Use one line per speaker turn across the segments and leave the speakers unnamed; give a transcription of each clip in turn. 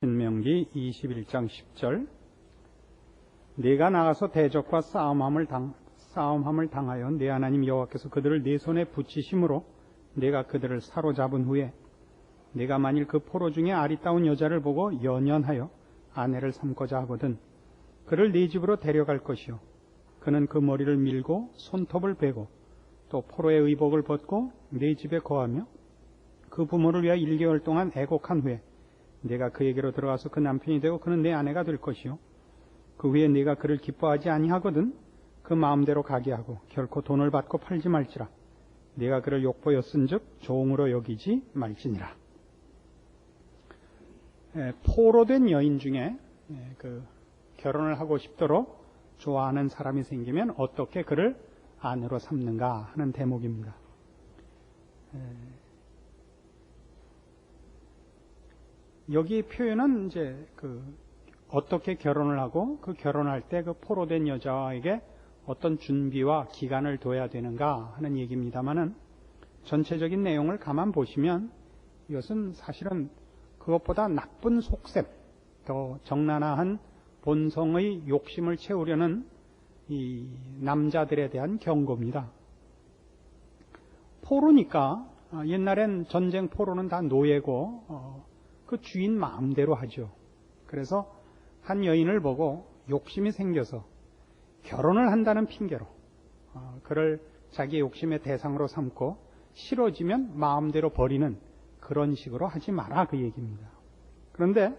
신명기 21장 10절 네가 나가서 대적과 싸움함을 당하여 네 하나님 여호와께서 그들을 네 손에 붙이심으로 네가 그들을 사로잡은 후에 네가 만일 그 포로 중에 아리따운 여자를 보고 연연하여 아내를 삼고자 하거든 그를 네 집으로 데려갈 것이요 그는 그 머리를 밀고 손톱을 베고 또 포로의 의복을 벗고 네 집에 거하며 그 부모를 위하여 1개월 동안 애곡한 후에 내가 그에게로 들어가서 그 남편이 되고 그는 내 아내가 될 것이요 그 후에 네가 그를 기뻐하지 아니하거든 그 마음대로 가게 하고 결코 돈을 받고 팔지 말지라 네가 그를 욕보였은즉 종으로 여기지 말지니라. 포로된 여인 중에 결혼을 하고 싶도록 좋아하는 사람이 생기면 어떻게 그를 아내로 삼는가 하는 대목입니다. 여기 표현은 이제 어떻게 결혼을 하고 그 결혼할 때 그 포로된 여자에게 어떤 준비와 기간을 둬야 되는가 하는 얘기입니다만은 전체적인 내용을 가만 보시면 이것은 사실은 그것보다 나쁜 속셈, 더 적나라한 본성의 욕심을 채우려는 이 남자들에 대한 경고입니다. 포로니까 옛날엔 전쟁 포로는 다 노예고 그 주인 마음대로 하죠. 그래서 한 여인을 보고 욕심이 생겨서 결혼을 한다는 핑계로 그를 자기의 욕심의 대상으로 삼고 싫어지면 마음대로 버리는 그런 식으로 하지 마라 그 얘기입니다. 그런데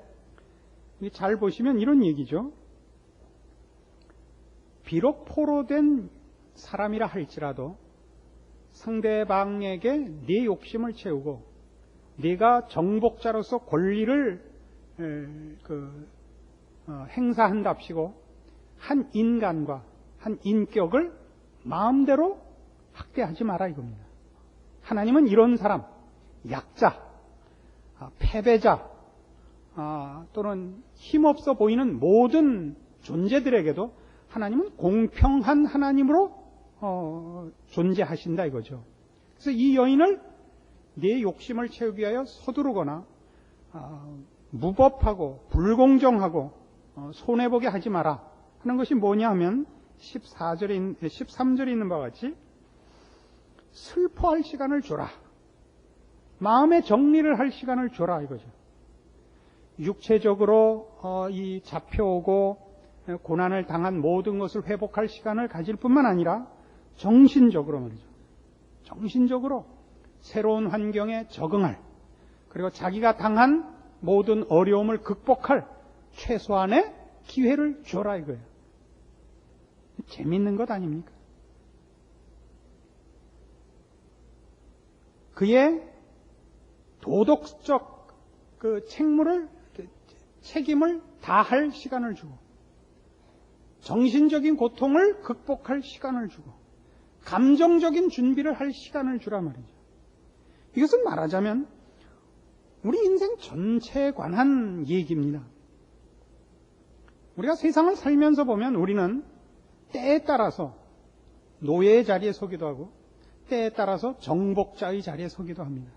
잘 보시면 이런 얘기죠. 비록 포로된 사람이라 할지라도 상대방에게 네 욕심을 채우고 네가 정복자로서 권리를 행사한답시고 한 인간과 한 인격을 마음대로 학대하지 마라 이겁니다. 하나님은 이런 사람, 약자, 패배자 또는 힘없어 보이는 모든 존재들에게도 하나님은 공평한 하나님으로 존재하신다 이거죠. 그래서 이 여인을 네 욕심을 채우기 위하여 서두르거나 무법하고 불공정하고 손해보게 하지 마라 하는 것이 뭐냐 하면 13절에 있는 바와 같이 슬퍼할 시간을 줘라. 마음의 정리를 할 시간을 줘라 이거죠. 육체적으로 이 잡혀오고 고난을 당한 모든 것을 회복할 시간을 가질 뿐만 아니라 정신적으로 말이죠. 정신적으로 새로운 환경에 적응할, 그리고 자기가 당한 모든 어려움을 극복할 최소한의 기회를 줘라 이거예요. 재밌는 것 아닙니까? 그의 도덕적 책임을 다할 시간을 주고, 정신적인 고통을 극복할 시간을 주고, 감정적인 준비를 할 시간을 주라 말이죠. 이것은 말하자면 우리 인생 전체에 관한 얘기입니다. 우리가 세상을 살면서 보면 우리는 때에 따라서 노예의 자리에 서기도 하고 때에 따라서 정복자의 자리에 서기도 합니다.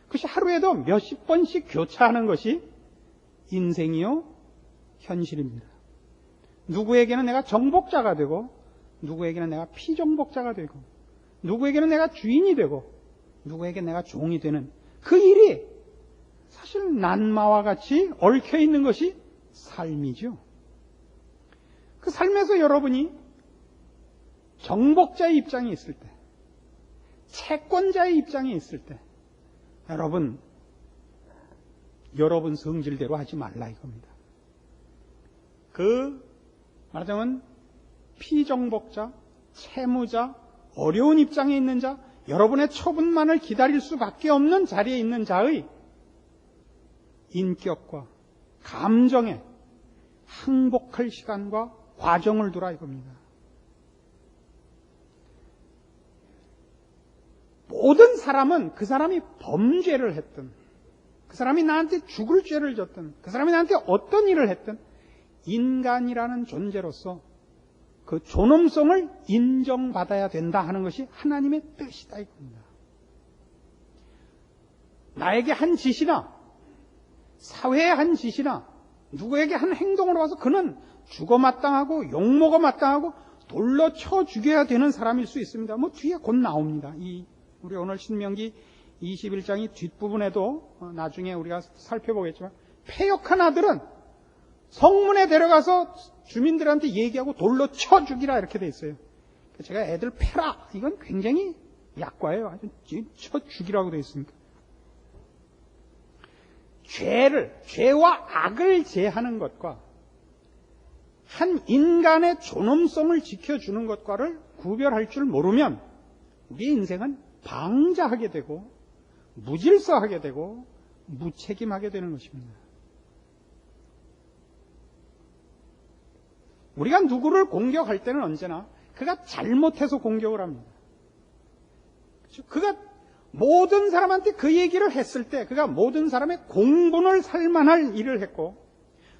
그것이 하루에도 몇십 번씩 교차하는 것이 인생이요 현실입니다. 누구에게는 내가 정복자가 되고 누구에게는 내가 피정복자가 되고 누구에게는 내가 주인이 되고 누구에게 내가 종이 되는 그 일이 사실 난마와 같이 얽혀 있는 것이 삶이죠. 그 삶에서 여러분이 정복자의 입장에 있을 때, 채권자의 입장에 있을 때, 여러분 성질대로 하지 말라 이겁니다. 말하자면 피정복자, 채무자, 어려운 입장에 있는 자, 여러분의 처분만을 기다릴 수밖에 없는 자리에 있는 자의 인격과 감정에 항복할 시간과 과정을 두라 이겁니다. 모든 사람은 그 사람이 범죄를 했든, 그 사람이 나한테 죽을 죄를 졌든, 그 사람이 나한테 어떤 일을 했든 인간이라는 존재로서 그 존엄성을 인정받아야 된다 하는 것이 하나님의 뜻이다 이겁니다. 나에게 한 짓이나 사회의 한 짓이나 누구에게 한 행동으로 와서 그는 죽어 마땅하고 욕먹어 마땅하고 돌로 쳐 죽여야 되는 사람일 수 있습니다. 뭐 뒤에 곧 나옵니다. 우리 오늘 신명기 21장이 뒷부분에도 나중에 우리가 살펴보겠지만 패역한 아들은 성문에 데려가서 주민들한테 얘기하고 돌로 쳐 죽이라 이렇게 돼 있어요. 제가 애들 패라 이건 굉장히 약과예요. 아주 쳐 죽이라고 돼 있습니다. 죄와 악을 제하는 것과 한 인간의 존엄성을 지켜주는 것과를 구별할 줄 모르면 우리의 인생은 방자하게 되고 무질서하게 되고 무책임하게 되는 것입니다. 우리가 누구를 공격할 때는 언제나 그가 잘못해서 공격을 합니다. 그가 모든 사람한테 그 얘기를 했을 때 그가 모든 사람의 공분을 살만할 일을 했고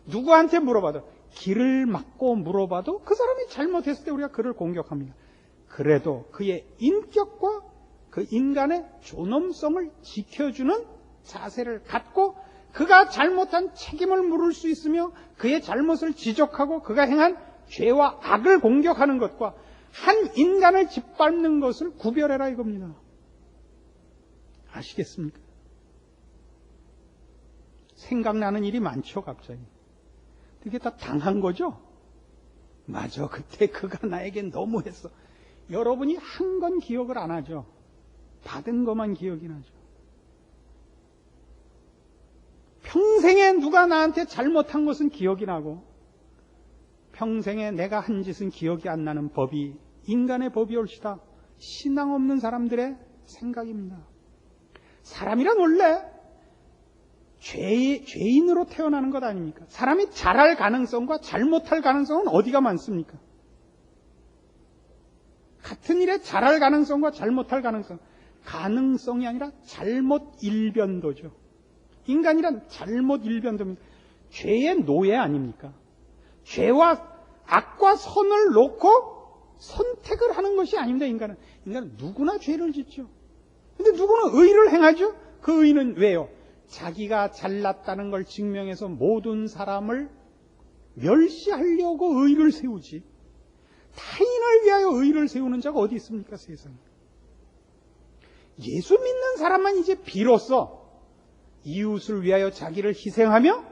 누구한테 물어봐도 길을 막고 물어봐도 그 사람이 잘못했을 때 우리가 그를 공격합니다. 그래도 그의 인격과 그 인간의 존엄성을 지켜주는 자세를 갖고 그가 잘못한 책임을 물을 수 있으며 그의 잘못을 지적하고 그가 행한 죄와 악을 공격하는 것과 한 인간을 짓밟는 것을 구별해라 이겁니다. 아시겠습니까? 생각나는 일이 많죠, 갑자기. 이게 다 당한 거죠? 맞아, 그때 그가 나에게 너무했어. 여러분이 한 건 기억을 안 하죠. 받은 것만 기억이 나죠. 평생에 누가 나한테 잘못한 것은 기억이 나고 평생에 내가 한 짓은 기억이 안 나는 법이 인간의 법이 옳시다. 신앙 없는 사람들의 생각입니다. 사람이란 원래 죄인으로 태어나는 것 아닙니까? 사람이 잘할 가능성과 잘못할 가능성은 어디가 많습니까? 같은 일에 잘할 가능성과 잘못할 가능성이 아니라 잘못 일변도죠. 인간이란 잘못 일변도입니다. 죄의 노예 아닙니까? 죄와 악과 선을 놓고 선택을 하는 것이 아닙니다. 인간은 누구나 죄를 짓죠. 근데 누구는 의를 행하죠? 그 의는 왜요? 자기가 잘났다는 걸 증명해서 모든 사람을 멸시하려고 의를 세우지. 타인을 위하여 의를 세우는 자가 어디 있습니까, 세상에? 예수 믿는 사람만 이제 비로소 이웃을 위하여 자기를 희생하며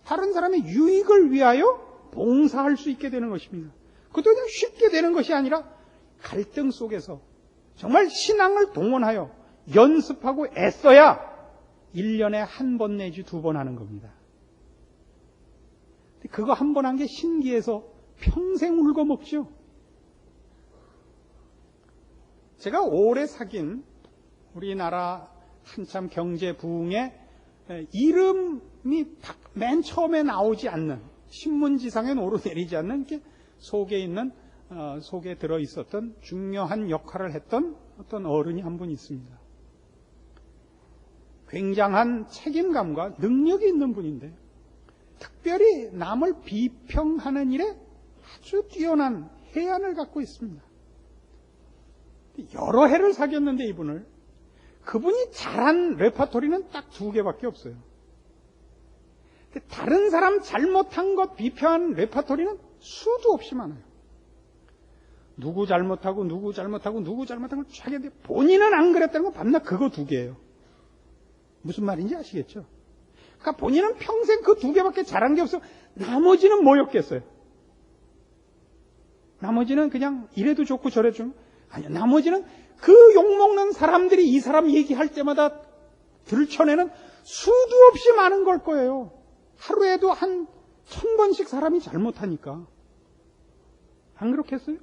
다른 사람의 유익을 위하여 봉사할 수 있게 되는 것입니다. 그것도 그냥 쉽게 되는 것이 아니라 갈등 속에서 정말 신앙을 동원하여 연습하고 애써야 1년에 한 번 내지 2번 하는 겁니다. 그거 한 번 한 게 신기해서 평생 울거먹죠. 제가 오래 사귄 우리나라 한참 경제 부흥에 이름이 맨 처음에 나오지 않는 신문지상에 오르내리지 않는 이렇게 속에 들어 있었던 중요한 역할을 했던 어떤 어른이 한 분 있습니다. 굉장한 책임감과 능력이 있는 분인데 특별히 남을 비평하는 일에 아주 뛰어난 해안을 갖고 있습니다. 여러 해를 사귀었는데 그분이 잘한 레퍼토리는 딱 2개밖에 없어요. 다른 사람 잘못한 것 비평하는 레퍼토리는 수도 없이 많아요. 누구 잘못하고 누구 잘못하고 누구 잘못한 걸 쫙 했는데 본인은 안 그랬다는 건 밤낮 그거 2개예요. 무슨 말인지 아시겠죠? 그러니까 본인은 평생 그 2개밖에 잘한 게 없어. 나머지는 뭐였겠어요? 나머지는 그냥 이래도 좋고 저래도 좋고. 아니요, 나머지는 그 욕먹는 사람들이 이 사람 얘기할 때마다 들춰내는 수도 없이 많은 걸 거예요. 하루에도 한 1000번씩 사람이 잘못하니까. 안 그렇겠어요?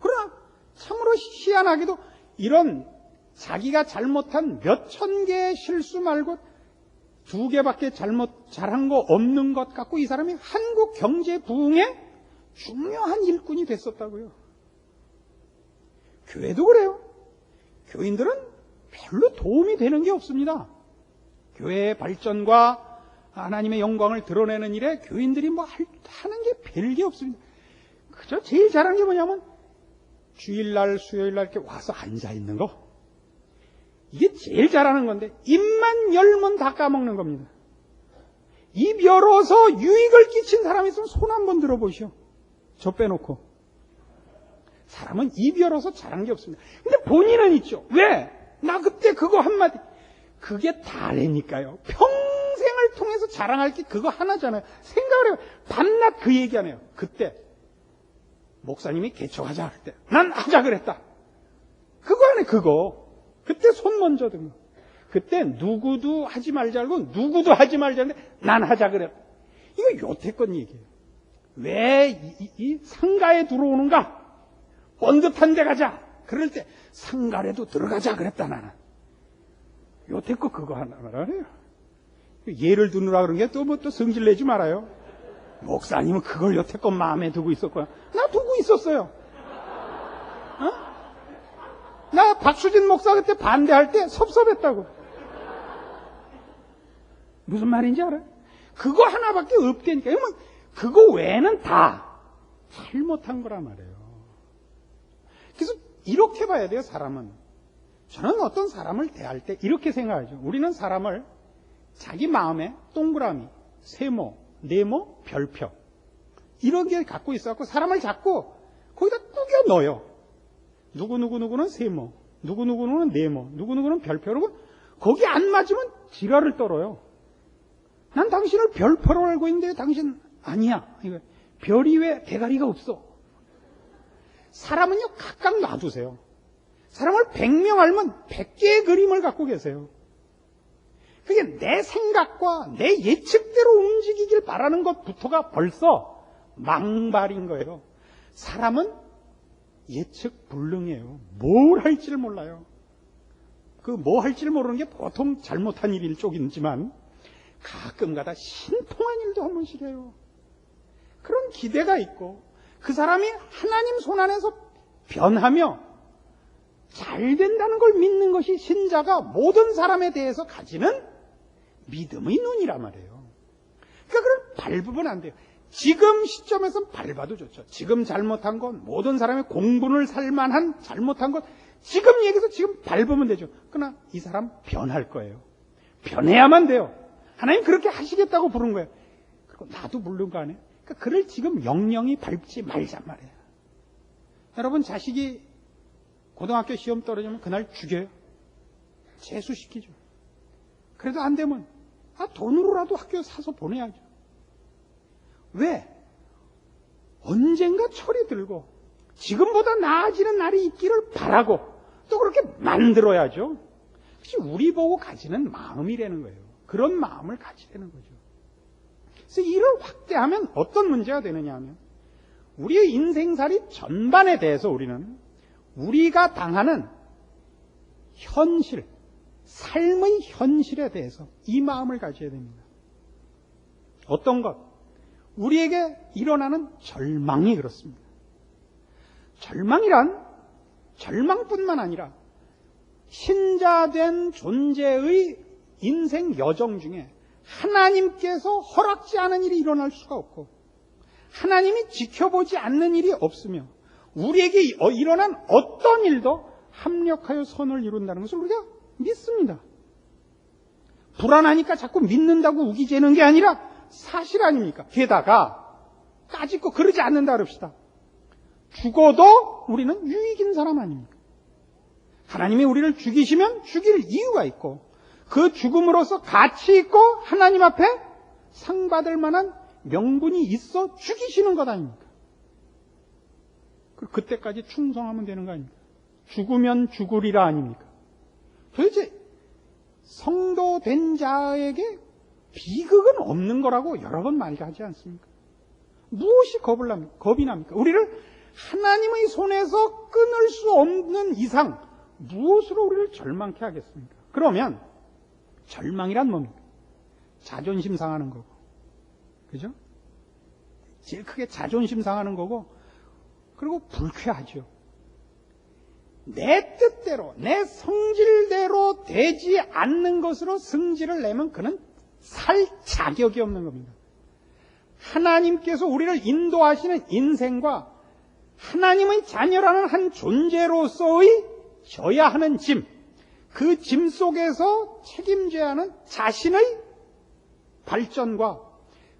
그러나 참으로 희한하게도 이런 자기가 잘못한 몇천 개의 실수 말고 2개밖에 잘한 거 없는 것 같고 이 사람이 한국 경제 부흥의 중요한 일꾼이 됐었다고요. 교회도 그래요. 교인들은 별로 도움이 되는 게 없습니다. 교회의 발전과 하나님의 영광을 드러내는 일에 교인들이 하는 게 별게 없습니다. 그저 제일 잘하는 게 뭐냐면 주일날, 수요일날 이렇게 와서 앉아있는 거. 이게 제일 잘하는 건데 입만 열면 다 까먹는 겁니다. 입 열어서 유익을 끼친 사람이 있으면 손 한번 들어보시오. 저 빼놓고. 사람은 입 열어서 잘한 게 없습니다. 근데 본인은 있죠. 왜? 나 그때 그거 한마디. 그게 다래니까요. 평생을 통해서 자랑할 게 그거 하나잖아요. 생각을 해요. 밤낮 그 얘기 안 해요. 그때 목사님이 개척하자 할 때 난 하자 그랬다. 그거 안 해. 그거. 그때 손 먼저 든 거. 그때 누구도 하지 말자 고 누구도 하지 말자는데 난 하자 그랬다. 이거 여태껏 얘기예요. 왜 이 상가에 들어오는가? 번듯한 데 가자. 그럴 때 상가에도 들어가자 그랬다 나는. 여태껏 그거 하나 말아요. 예를 두느라 그런 게 또 뭐 또 성질 내지 말아요. 목사님은 그걸 여태껏 마음에 두고 있었고요. 나 두고 있었어요. 나 박수진 목사 그때 반대할 때 섭섭했다고. 무슨 말인지 알아요? 그거 하나밖에 없다니까. 그거 외에는 다 잘못한 거란 말이에요. 그래서 이렇게 봐야 돼요, 사람은. 저는 어떤 사람을 대할 때 이렇게 생각하죠. 우리는 사람을 자기 마음에 동그라미, 세모, 네모, 별표 이런 게 갖고 있어갖고 사람을 자꾸 거기다 꾸겨 넣어요. 누구누구는 세모, 누구누구는 네모, 누구누구는 별표. 그러고 거기 안 맞으면 지랄을 떨어요. 난 당신을 별표로 알고 있는데 당신 아니야. 이거 별이 왜 대가리가 없어? 사람은요 각각 놔두세요. 사람을 100명 알면 100개의 그림을 갖고 계세요. 그게 내 생각과 내 예측대로 움직이길 바라는 것부터가 벌써 망발인 거예요. 사람은 예측 불능이에요. 뭘 할지를 몰라요. 그 뭐 할지를 모르는 게 보통 잘못한 일일 쪽이지만 가끔가다 신통한 일도 한 번씩 해요. 그런 기대가 있고 그 사람이 하나님 손안에서 변하며 잘 된다는 걸 믿는 것이 신자가 모든 사람에 대해서 가지는 믿음의 눈이란 말이에요. 그러니까 그걸 밟으면 안 돼요. 지금 시점에서는 밟아도 좋죠. 지금 잘못한 건 모든 사람의 공분을 살만한 잘못한 것 지금 얘기해서 지금 밟으면 되죠. 그러나 이 사람 변할 거예요. 변해야만 돼요. 하나님 그렇게 하시겠다고 부른 거예요. 그리고 나도 물른 거 아니에요. 그러니까 그를 지금 영영이 밟지 말란 말이에요. 여러분 자식이 고등학교 시험 떨어지면 그날 죽여요. 재수시키죠. 그래도 안 되면 돈으로라도 학교 사서 보내야죠. 왜? 언젠가 철이 들고 지금보다 나아지는 날이 있기를 바라고 또 그렇게 만들어야죠. 그것이 우리 보고 가지는 마음이라는 거예요. 그런 마음을 가지라는 거죠. 그래서 이를 확대하면 어떤 문제가 되느냐 하면 우리의 인생살이 전반에 대해서 우리는 우리가 당하는 현실, 삶의 현실에 대해서 이 마음을 가져야 됩니다. 어떤 것? 우리에게 일어나는 절망이 그렇습니다. 절망이란 절망뿐만 아니라 신자된 존재의 인생 여정 중에 하나님께서 허락지 않은 일이 일어날 수가 없고 하나님이 지켜보지 않는 일이 없으며 우리에게 일어난 어떤 일도 합력하여 선을 이룬다는 것을 우리가 믿습니다. 불안하니까 자꾸 믿는다고 우기재는 게 아니라 사실 아닙니까? 게다가 까짓거 그러지 않는다 그럽시다. 죽어도 우리는 유익인 사람 아닙니까? 하나님이 우리를 죽이시면 죽일 이유가 있고 그 죽음으로써 가치 있고 하나님 앞에 상 받을 만한 명분이 있어 죽이시는 것 아닙니까? 그때까지 충성하면 되는 거 아닙니까? 죽으면 죽으리라 아닙니까? 도대체 성도 된 자에게 비극은 없는 거라고 여러 번 말하지 않습니까? 무엇이 겁이 납니까? 우리를 하나님의 손에서 끊을 수 없는 이상 무엇으로 우리를 절망케 하겠습니까? 그러면 절망이란 뭡니까? 자존심 상하는 거고, 그죠? 제일 크게 자존심 상하는 거고, 그리고 불쾌하죠. 내 뜻대로, 내 성질대로 되지 않는 것으로 성질을 내면 그는 살 자격이 없는 겁니다. 하나님께서 우리를 인도하시는 인생과 하나님의 자녀라는 한 존재로서의 져야 하는 짐, 그 짐 속에서 책임져야 하는 자신의 발전과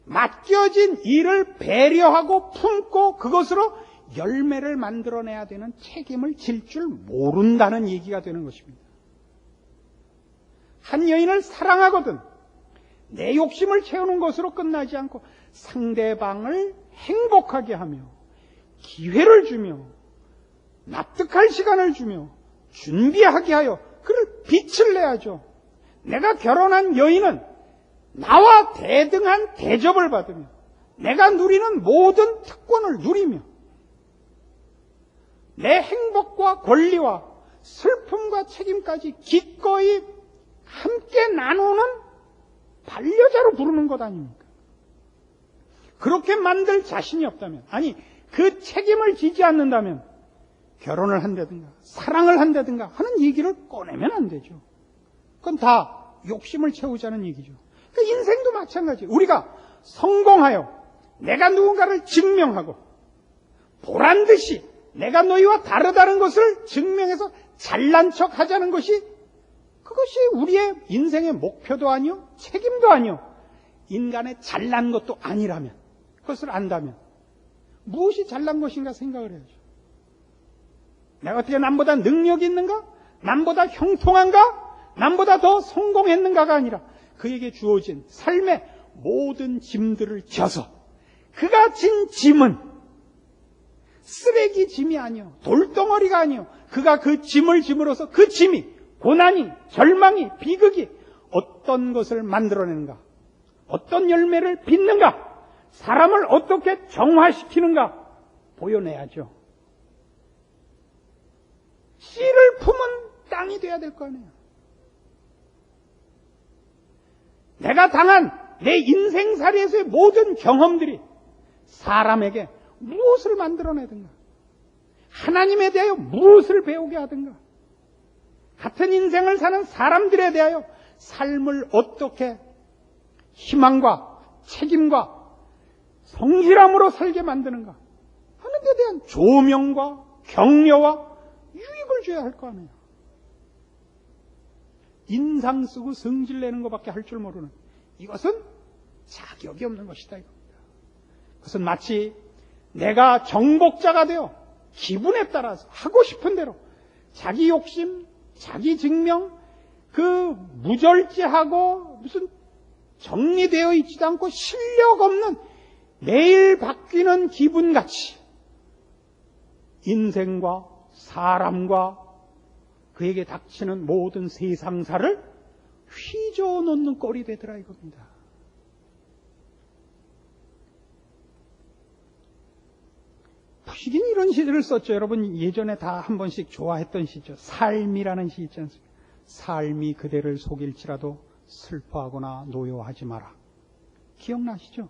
맡겨진 일을 배려하고 품고 그것으로 열매를 만들어내야 되는 책임을 질 줄 모른다는 얘기가 되는 것입니다. 한 여인을 사랑하거든 내 욕심을 채우는 것으로 끝나지 않고 상대방을 행복하게 하며 기회를 주며 납득할 시간을 주며 준비하게 하여 그를 빛을 내야죠. 내가 결혼한 여인은 나와 대등한 대접을 받으며 내가 누리는 모든 특권을 누리며 내 행복과 권리와 슬픔과 책임까지 기꺼이 함께 나누는 반려자로 부르는 것 아닙니까? 그렇게 만들 자신이 없다면, 아니 그 책임을 지지 않는다면 결혼을 한다든가 사랑을 한다든가 하는 얘기를 꺼내면 안 되죠. 그건 다 욕심을 채우자는 얘기죠. 그 인생도 마찬가지. 우리가 성공하여 내가 누군가를 증명하고 보란듯이 내가 너희와 다르다는 것을 증명해서 잘난 척 하자는 것이 그것이 우리의 인생의 목표도 아니요 책임도 아니요 인간의 잘난 것도 아니라면 그것을 안다면 무엇이 잘난 것인가 생각을 해야죠. 내가 어떻게 남보다 능력이 있는가? 남보다 형통한가? 남보다 더 성공했는가가 아니라 그에게 주어진 삶의 모든 짐들을 져서 그가 진 짐은 쓰레기 짐이 아니요 돌덩어리가 아니요 그가 그 짐을 짐으로써 그 짐이 고난이 절망이 비극이 어떤 것을 만들어내는가 어떤 열매를 빚는가 사람을 어떻게 정화시키는가 보여내야죠. 씨를 품은 땅이 돼야 될 거 아니에요. 내가 당한 내 인생살이에서의 모든 경험들이 사람에게 무엇을 만들어내든가 하나님에 대하여 무엇을 배우게 하든가 같은 인생을 사는 사람들에 대하여 삶을 어떻게 희망과 책임과 성실함으로 살게 만드는가 하는 데 대한 조명과 격려와 유익을 줘야 할 거 아니에요. 인상 쓰고 성질 내는 것밖에 할 줄 모르는 이것은 자격이 없는 것이다 이겁니다. 그것은 마치 내가 정복자가 되어 기분에 따라서 하고 싶은 대로 자기 욕심, 자기 증명, 그 무절제하고 무슨 정리되어 있지도 않고 실력 없는 매일 바뀌는 기분같이 인생과 사람과 그에게 닥치는 모든 세상사를 휘저어놓는 꼴이 되더라 이겁니다. 푸시긴 이런 시를 썼죠. 여러분 예전에 다 한 번씩 좋아했던 시죠. 삶이라는 시 있지 않습니까? 삶이 그대를 속일지라도 슬퍼하거나 노여하지 마라. 기억나시죠?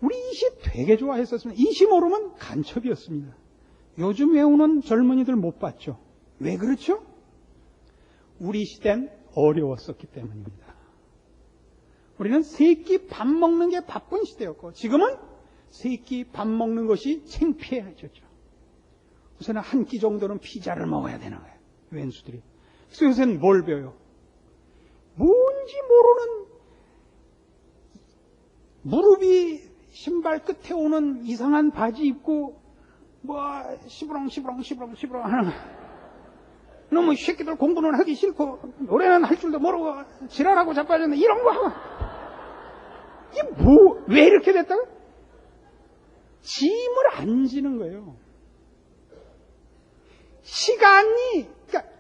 우리 이 시 되게 좋아했었습니다. 이 시 모르면 간첩이었습니다. 요즘 외우는 젊은이들 못 봤죠. 왜 그렇죠? 우리 시대는 어려웠었기 때문입니다. 우리는 세 끼 밥 먹는 게 바쁜 시대였고 지금은 세 끼 밥 먹는 것이 창피해졌죠. 우선은 한 끼 정도는 피자를 먹어야 되는 거예요. 왼수들이. 그래서 요새는 뭘 배워요? 뭔지 모르는 무릎이 신발 끝에 오는 이상한 바지 입고 시부렁 하는 너무 새끼들 공부는 하기 싫고 노래는 할 줄도 모르고 지랄하고 자빠졌네 이런 거 하고 이게 왜 이렇게 됐다고? 짐을 안 지는 거예요. 시간이 그러니까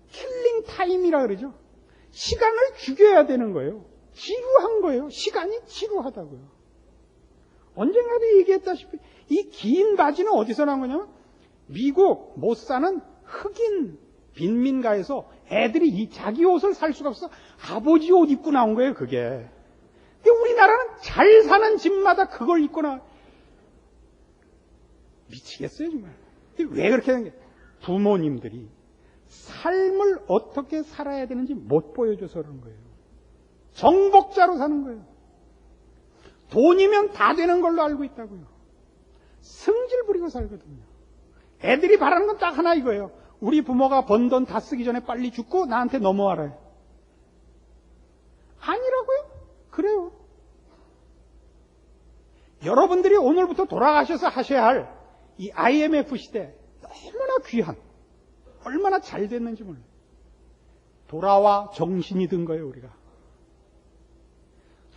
킬링 타임이라 그러죠. 시간을 죽여야 되는 거예요. 지루한 거예요. 시간이 지루하다고요. 언젠가도 얘기했다시피 이 긴 바지는 어디서 나온 거냐면 미국 못 사는 흑인 빈민가에서 애들이 자기 옷을 살 수가 없어 아버지 옷 입고 나온 거예요. 그게. 근데 우리나라는 잘 사는 집마다 그걸 입고 나와. 미치겠어요 정말. 근데 왜 그렇게 된 게 부모님들이 삶을 어떻게 살아야 되는지 못 보여줘서 그런 거예요. 정복자로 사는 거예요. 돈이면 다 되는 걸로 알고 있다고요. 성질 부리고 살거든요. 애들이 바라는 건 딱 하나 이거예요. 우리 부모가 번 돈 다 쓰기 전에 빨리 죽고 나한테 넘어와라. 아니라고요? 그래요. 여러분들이 오늘부터 돌아가셔서 하셔야 할 이 IMF 시대 너무나 귀한, 얼마나 잘 됐는지 몰라요. 돌아와 정신이 든 거예요, 우리가.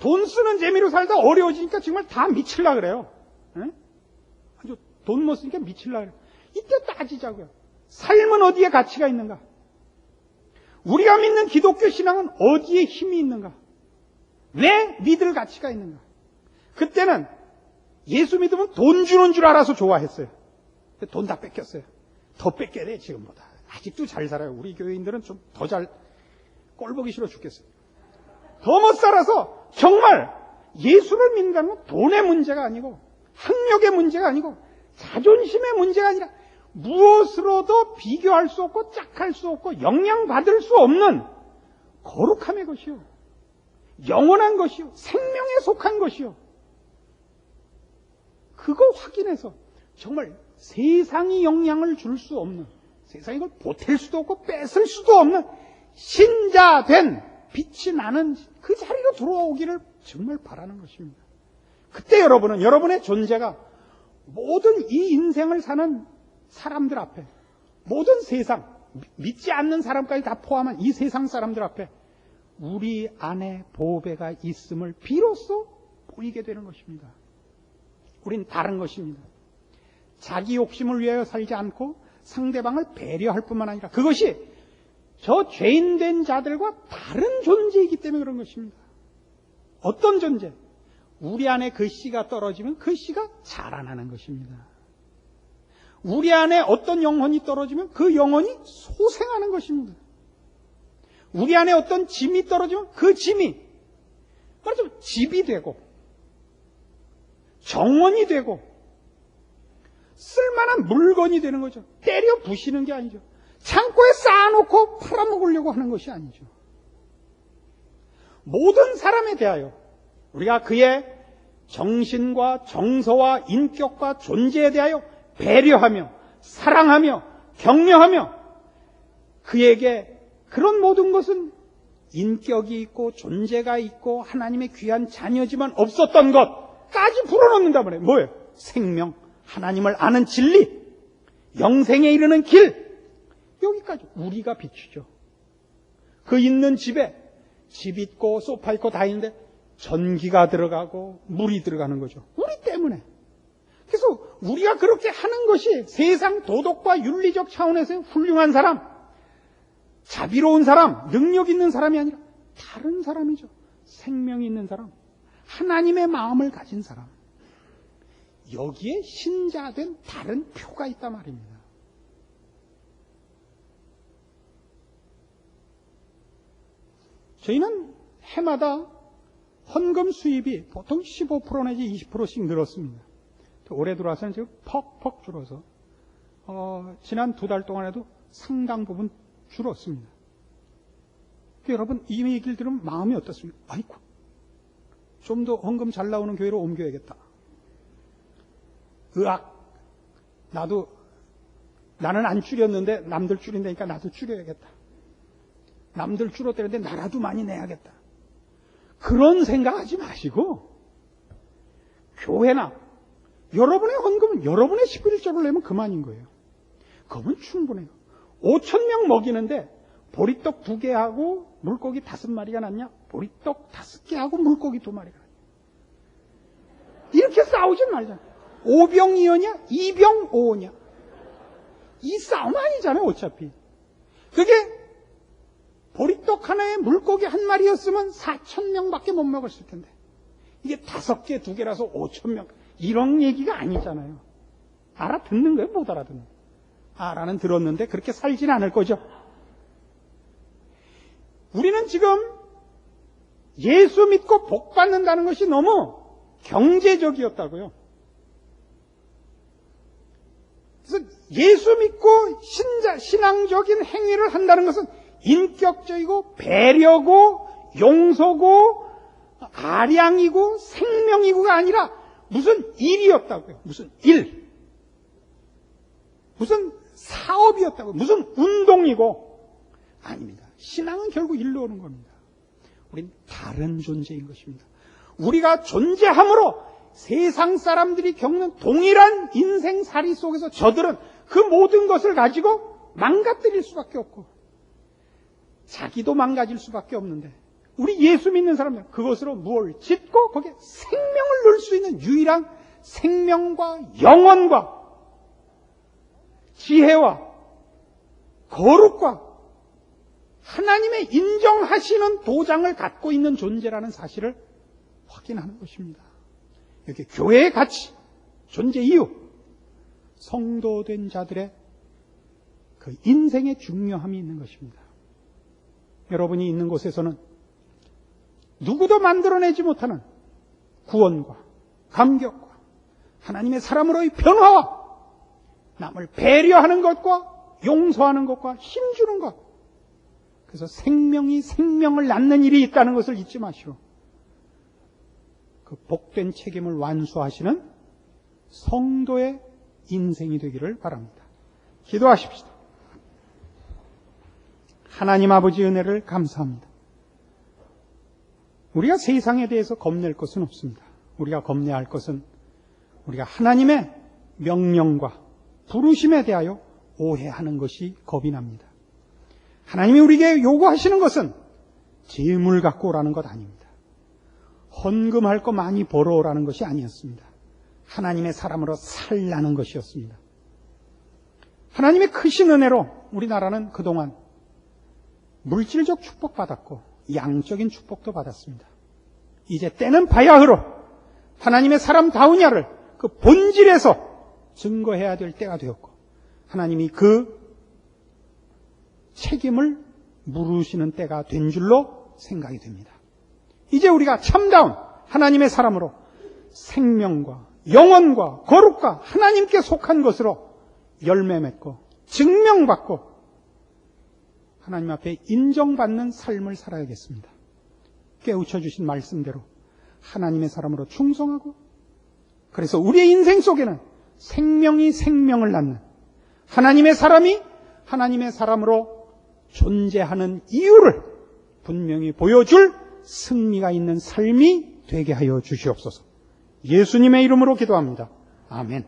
돈 쓰는 재미로 살다 어려워지니까 정말 다 미칠라 그래요. 에? 아주 돈 못 쓰니까 미칠라 그래요. 이때 따지자고요. 삶은 어디에 가치가 있는가? 우리가 믿는 기독교 신앙은 어디에 힘이 있는가? 왜 믿을 가치가 있는가? 그때는 예수 믿으면 돈 주는 줄 알아서 좋아했어요. 돈 다 뺏겼어요. 더 뺏겨야 돼, 지금보다. 아직도 잘 살아요. 우리 교회인들은 좀 더 잘, 꼴보기 싫어 죽겠어요. 더 못 살아서 정말 예수를 믿는다는 건 돈의 문제가 아니고, 학력의 문제가 아니고, 자존심의 문제가 아니라 무엇으로도 비교할 수 없고 짝할 수 없고 영향받을 수 없는 거룩함의 것이요, 영원한 것이요, 생명에 속한 것이요. 그거 확인해서 정말 세상이 영향을 줄 수 없는, 세상이 이걸 보탤 수도 없고 뺏을 수도 없는 신자된 빛이 나는 그 자리로 들어오기를 정말 바라는 것입니다. 그때 여러분은 여러분의 존재가 모든 이 인생을 사는 사람들 앞에, 모든 세상, 믿지 않는 사람까지 다 포함한 이 세상 사람들 앞에 우리 안에 보배가 있음을 비로소 보이게 되는 것입니다. 우린 다른 것입니다. 자기 욕심을 위하여 살지 않고 상대방을 배려할 뿐만 아니라 그것이 저 죄인된 자들과 다른 존재이기 때문에 그런 것입니다. 어떤 존재? 우리 안에 그 씨가 떨어지면 그 씨가 자라나는 것입니다. 우리 안에 어떤 영혼이 떨어지면 그 영혼이 소생하는 것입니다. 우리 안에 어떤 짐이 떨어지면 그 짐이 말하자면 집이 되고 정원이 되고 쓸만한 물건이 되는 거죠. 때려 부시는 게 아니죠. 창고에 쌓아놓고 팔아먹으려고 하는 것이 아니죠. 모든 사람에 대하여 우리가 그의 정신과 정서와 인격과 존재에 대하여 배려하며 사랑하며 격려하며 그에게 그런 모든 것은 인격이 있고 존재가 있고 하나님의 귀한 자녀지만 없었던 것까지 불어넣는다 말이에요. 뭐예요? 생명, 하나님을 아는 진리, 영생에 이르는 길, 여기까지 우리가 비추죠. 그 있는 집에 집 있고 소파 있고 다 있는데 전기가 들어가고 물이 들어가는 거죠. 우리 때문에. 그래서 우리가 그렇게 하는 것이 세상 도덕과 윤리적 차원에서 훌륭한 사람, 자비로운 사람, 능력 있는 사람이 아니라 다른 사람이죠. 생명이 있는 사람, 하나님의 마음을 가진 사람. 여기에 신자된 다른 표가 있단 말입니다. 저희는 해마다 헌금 수입이 보통 15% 내지 20%씩 늘었습니다. 올해 들어와서는 지금 퍽퍽 줄어서 지난 2달 동안에도 상당 부분 줄었습니다. 여러분 이 얘기를 들으면 마음이 어떻습니까? 아이고, 좀 더 헌금 잘 나오는 교회로 옮겨야겠다. 나는 안 줄였는데 남들 줄인다니까 나도 줄여야겠다. 남들 줄었다는데 나라도 많이 내야겠다. 그런 생각하지 마시고 교회나 여러분의 헌금은 여러분의 11조를 내면 그만인 거예요. 그건 충분해요. 5,000명 먹이는데 보리떡 2개 하고 물고기 5마리가 낫냐? 보리떡 5개 하고 물고기 2마리가 낫냐? 이렇게 싸우지 말자. 5병 2호냐? 2병 5호냐? 이 싸움 아니잖아요, 어차피. 그게 보리떡 하나에 물고기 1마리였으면 4,000명밖에 못 먹었을 텐데. 이게 5개, 2개라서 5,000명. 이런 얘기가 아니잖아요. 알아듣는 거예요, 못 알아듣는 거예요. 알아는 들었는데 그렇게 살진 않을 거죠. 우리는 지금 예수 믿고 복 받는다는 것이 너무 경제적이었다고요. 그래서 예수 믿고 신앙적인 행위를 한다는 것은 인격적이고 배려고 용서고 아량이고 생명이고가 아니라 무슨 일이었다고요. 무슨 일. 무슨 사업이었다고요. 무슨 운동이고. 아닙니다. 신앙은 결국 일로 오는 겁니다. 우린 다른 존재인 것입니다. 우리가 존재함으로 세상 사람들이 겪는 동일한 인생살이 속에서 저들은 그 모든 것을 가지고 망가뜨릴 수밖에 없고 자기도 망가질 수밖에 없는데, 우리 예수 믿는 사람들 그것으로 무엇을 짓고 거기에 생명을 넣을 수 있는 유일한 생명과 영원과 지혜와 거룩과 하나님의 인정하시는 도장을 갖고 있는 존재라는 사실을 확인하는 것입니다. 이렇게 교회의 가치, 존재 이유, 성도된 자들의 그 인생의 중요함이 있는 것입니다. 여러분이 있는 곳에서는 누구도 만들어내지 못하는 구원과 감격과 하나님의 사람으로의 변화와 남을 배려하는 것과 용서하는 것과 힘주는 것, 그래서 생명이 생명을 낳는 일이 있다는 것을 잊지 마시오. 그 복된 책임을 완수하시는 성도의 인생이 되기를 바랍니다. 기도하십시다. 하나님 아버지 은혜를 감사합니다. 우리가 세상에 대해서 겁낼 것은 없습니다. 우리가 겁내야 할 것은 우리가 하나님의 명령과 부르심에 대하여 오해하는 것이 겁이 납니다. 하나님이 우리에게 요구하시는 것은 재물 갖고 오라는 것 아닙니다. 헌금할 거 많이 벌어오라는 것이 아니었습니다. 하나님의 사람으로 살라는 것이었습니다. 하나님의 크신 은혜로 우리나라는 그동안 물질적 축복받았고 양적인 축복도 받았습니다. 이제 때는 바야흐로 하나님의 사람다우냐를 그 본질에서 증거해야 될 때가 되었고, 하나님이 그 책임을 물으시는 때가 된 줄로 생각이 됩니다. 이제 우리가 참다운 하나님의 사람으로 생명과 영혼과 거룩과 하나님께 속한 것으로 열매 맺고 증명받고 하나님 앞에 인정받는 삶을 살아야겠습니다. 깨우쳐 주신 말씀대로 하나님의 사람으로 충성하고, 그래서 우리의 인생 속에는 생명이 생명을 낳는 하나님의 사람이 하나님의 사람으로 존재하는 이유를 분명히 보여줄 승리가 있는 삶이 되게 하여 주시옵소서. 예수님의 이름으로 기도합니다. 아멘.